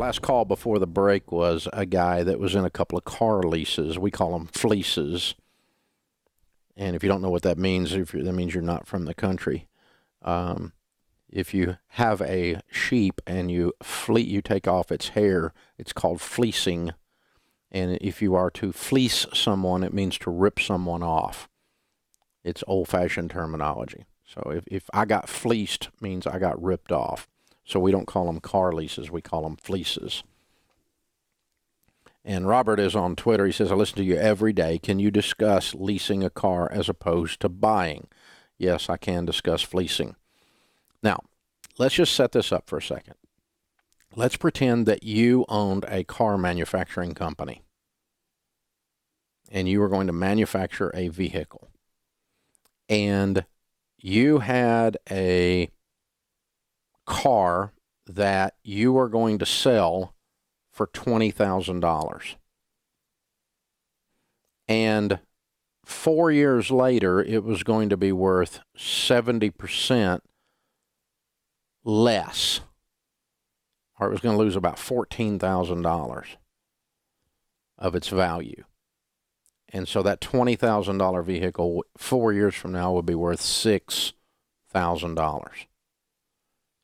last call before the break was a guy that was in a couple of car leases. We call them fleeces. And if you don't know what that means, that means you're not from the country. If you have a sheep and you take off its hair, it's called fleecing. And if you are to fleece someone, it means to rip someone off. It's old-fashioned terminology. So if I got fleeced, means I got ripped off. So we don't call them car leases, we call them fleeces. And Robert is on Twitter. He says, I listen to you every day. Can you discuss leasing a car as opposed to buying? Yes, I can discuss fleecing. Now, let's just set this up for a second. Let's pretend that you owned a car manufacturing company and you were going to manufacture a vehicle. And you had a car that you were going to sell for $20,000. And 4 years later, it was going to be worth 70% less, or it was going to lose about $14,000 of its value. And so that $20,000 vehicle 4 years from now would be worth $6,000.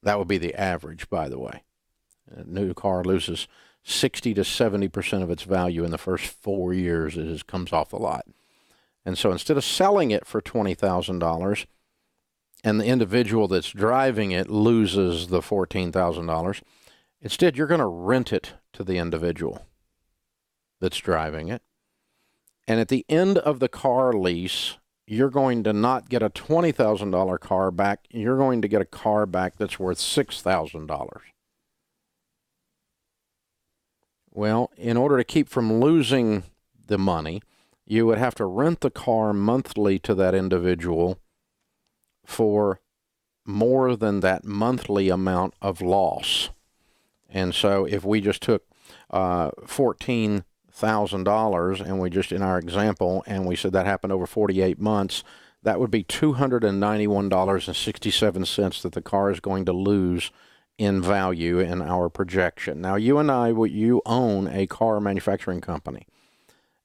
That would be the average, by the way. A new car loses 60 to 70% of its value in the first 4 years. It just comes off the lot. And so instead of selling it for $20,000 and the individual that's driving it loses the $14,000, instead you're going to rent it to the individual that's driving it. And at the end of the car lease, you're going to not get a $20,000 car back. You're going to get a car back that's worth $6,000. Well, in order to keep from losing the money, you would have to rent the car monthly to that individual for more than that monthly amount of loss. And so if we just took $14,000 and we just, in our example, and we said that happened over 48 months, that would be $291.67 that the car is going to lose in value in our projection. Now, you and I, you own a car manufacturing company.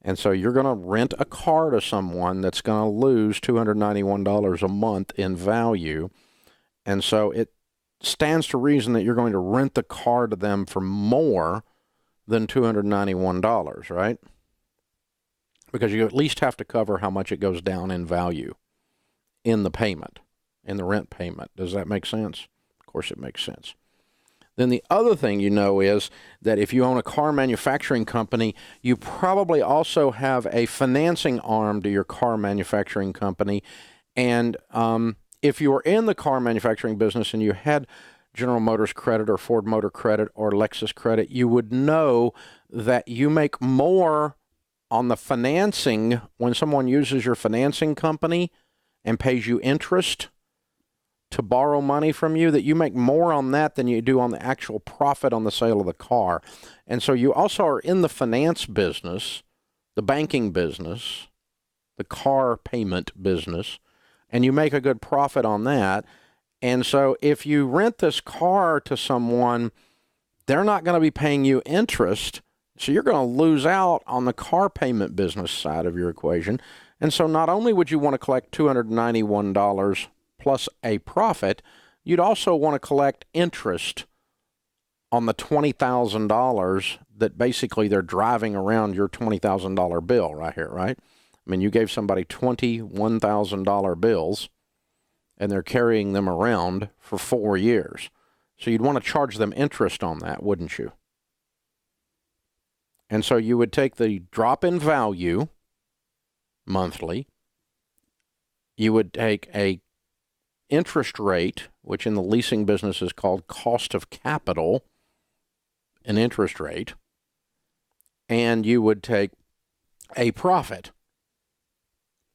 And so you're going to rent a car to someone that's going to lose $291 a month in value. And so it stands to reason that you're going to rent the car to them for more than $291, right? Because you at least have to cover how much it goes down in value in the payment, in the rent payment. Does that make sense? Of course it makes sense. Then the other thing you know is that if you own a car manufacturing company, you probably also have a financing arm to your car manufacturing company. And if you were in the car manufacturing business and you had General Motors credit or Ford Motor credit or Lexus credit, you would know that you make more on the financing when someone uses your financing company and pays you interest to borrow money from you, that you make more on that than you do on the actual profit on the sale of the car. And so you also are in the finance business, the banking business, the car payment business, and you make a good profit on that. And so if you rent this car to someone, they're not going to be paying you interest, so you're going to lose out on the car payment business side of your equation. And so not only would you want to collect $291 plus a profit, you'd also want to collect interest on the $20,000 that basically they're driving around your $20,000 bill right here, right? I mean, you gave somebody $21,000 bills, and they're carrying them around for 4 years. So you'd want to charge them interest on that, wouldn't you? And so you would take the drop in value monthly. You would take a interest rate, which in the leasing business is called cost of capital, an interest rate, and you would take a profit.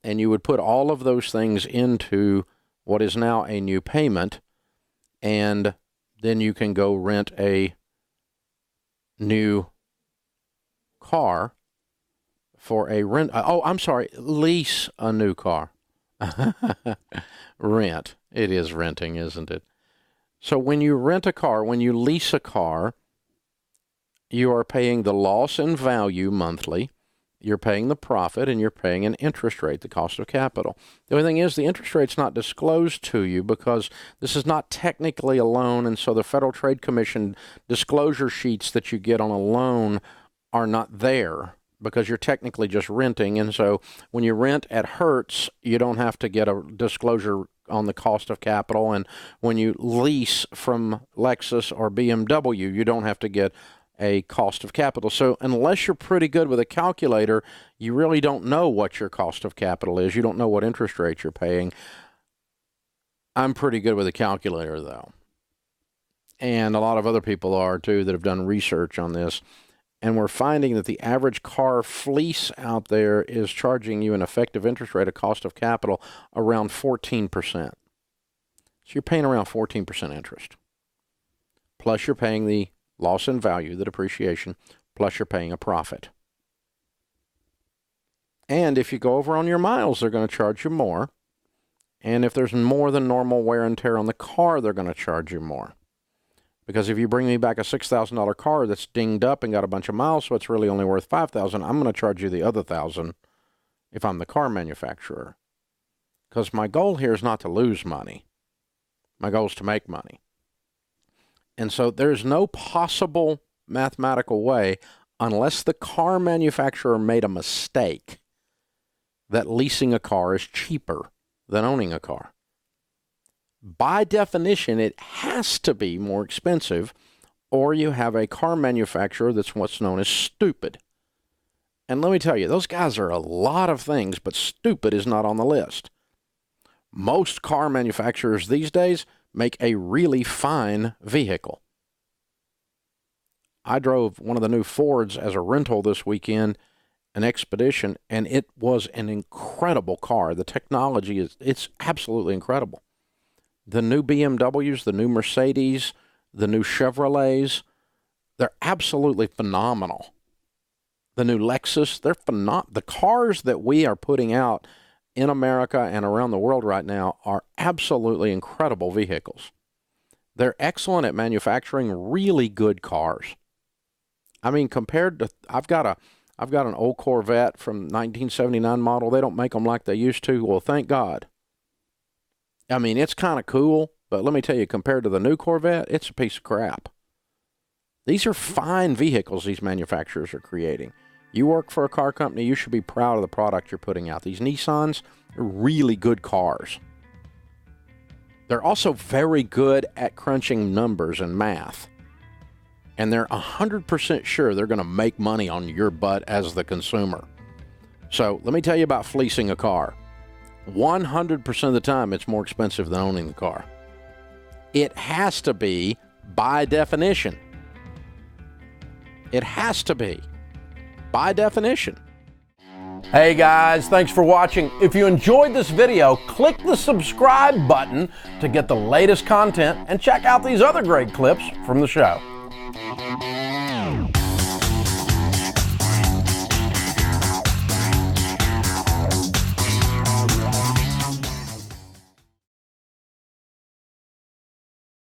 And you would put all of those things into what is now a new payment, and then you can go rent a new car for a lease a new car. Rent. It is renting, isn't it? So when you rent a car, when you lease a car, you are paying the loss in value monthly, you're paying the profit, and you're paying an interest rate, the cost of capital. The only thing is the interest rate's not disclosed to you because this is not technically a loan, and so the Federal Trade Commission disclosure sheets that you get on a loan are not there because you're technically just renting. And so when you rent at Hertz, you don't have to get a disclosure on the cost of capital. And when you lease from Lexus or BMW, you don't have to get a cost of capital. So unless you're pretty good with a calculator, you really don't know what your cost of capital is. You don't know what interest rate you're paying. I'm pretty good with a calculator, though. And a lot of other people are, too, that have done research on this. And we're finding that the average car fleece out there is charging you an effective interest rate, a cost of capital, around 14%. So you're paying around 14% interest. Plus you're paying the loss in value, the depreciation, plus you're paying a profit. And if you go over on your miles, they're going to charge you more. And if there's more than normal wear and tear on the car, they're going to charge you more. Because if you bring me back a $6,000 car that's dinged up and got a bunch of miles, so it's really only worth $5,000, I'm going to charge you the other $1,000 if I'm the car manufacturer. Because my goal here is not to lose money. My goal is to make money. And so there's no possible mathematical way, unless the car manufacturer made a mistake, that leasing a car is cheaper than owning a car. By definition, it has to be more expensive, or you have a car manufacturer that's what's known as stupid. And let me tell you, those guys are a lot of things, but stupid is not on the list. Most car manufacturers these days make a really fine vehicle. I drove one of the new Fords as a rental this weekend, an Expedition, and it was an incredible car. The technology it's absolutely incredible. The new BMWs, the new Mercedes, the new Chevrolets, they're absolutely phenomenal. The new Lexus, they're phenomenal. The cars that we are putting out in America and around the world right now are absolutely incredible vehicles. They're excellent at manufacturing really good cars. I mean, compared to, I've got an old Corvette from 1979 model. They don't make them like they used to. Well, thank God. I mean, it's kind of cool, but let me tell you, compared to the new Corvette, it's a piece of crap. These are fine vehicles these manufacturers are creating. You work for a car company, you should be proud of the product you're putting out. These Nissans are really good cars. They're also very good at crunching numbers and math. And they're 100% sure they're going to make money on your butt as the consumer. So let me tell you about fleecing a car. 100% of the time, it's more expensive than owning the car. It has to be by definition. It has to be by definition. Hey guys, thanks for watching. If you enjoyed this video, click the subscribe button to get the latest content and check out these other great clips from the show.